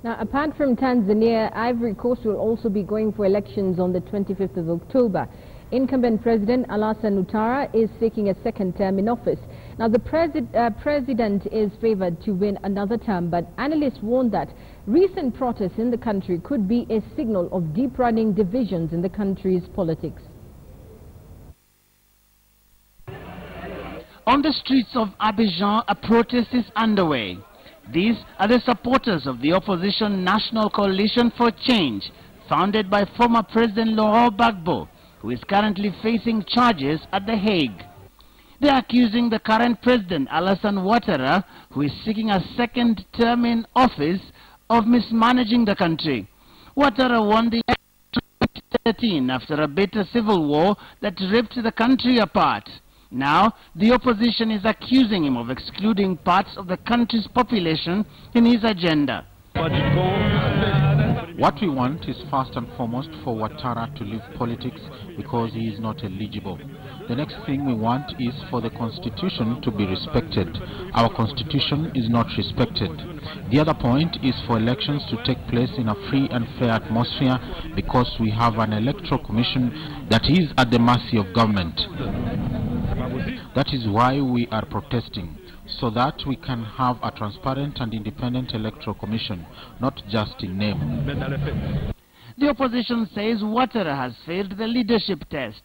Now, apart from Tanzania, Ivory Coast will also be going for elections on the 25th of October. Incumbent President Alasan Outtara is seeking a second term in office. Now, the president is favored to win another term, but analysts warn that recent protests in the country could be a signal of deep-running divisions in the country's politics. On the streets of Abidjan, a protest is underway. These are the supporters of the opposition National Coalition for Change, founded by former President Laurent Gbagbo, who is currently facing charges at The Hague. They are accusing the current President Alasan Outtara, who is seeking a second term in office, of mismanaging the country. Outtara won the election in 2013 after a bitter civil war that ripped the country apart. Now, the opposition is accusing him of excluding parts of the country's population in his agenda. What we want is first and foremost for Outtara to leave politics because he is not eligible. The next thing we want is for the constitution to be respected. Our constitution is not respected. The other point is for elections to take place in a free and fair atmosphere because we have an electoral commission that is at the mercy of government. That is why we are protesting, so that we can have a transparent and independent electoral commission, not just in name. The opposition says Outtara has failed the leadership test.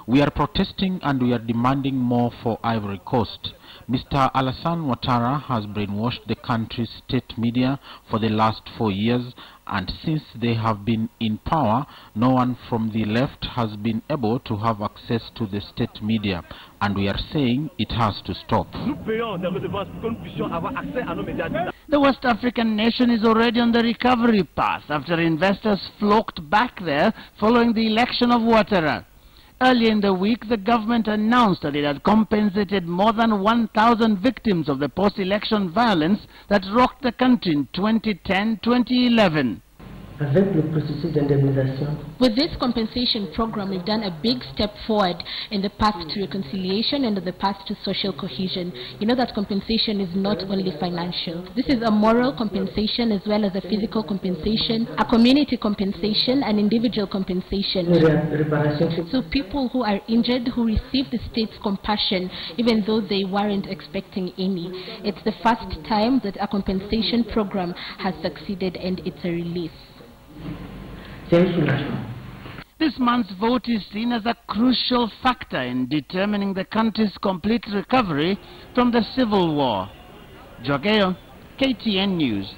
We are protesting and we are demanding more for Ivory Coast. Mr. Alasan Outtara has brainwashed the country's state media for the last 4 years, and since they have been in power, no one from the left has been able to have access to the state media, and we are saying it has to stop. The West African nation is already on the recovery path after investors flocked back there following the election of Outtara. Earlier in the week, the government announced that it had compensated more than 1,000 victims of the post-election violence that rocked the country in 2010-2011. With this compensation program, we've done a big step forward in the path to reconciliation and the path to social cohesion. You know that compensation is not only financial. This is a moral compensation as well as a physical compensation, a community compensation, an individual compensation. So people who are injured, who receive the state's compassion, even though they weren't expecting any. It's the first time that a compensation program has succeeded, and it's a relief. This month's vote is seen as a crucial factor in determining the country's complete recovery from the civil war. Jogayo, KTN News.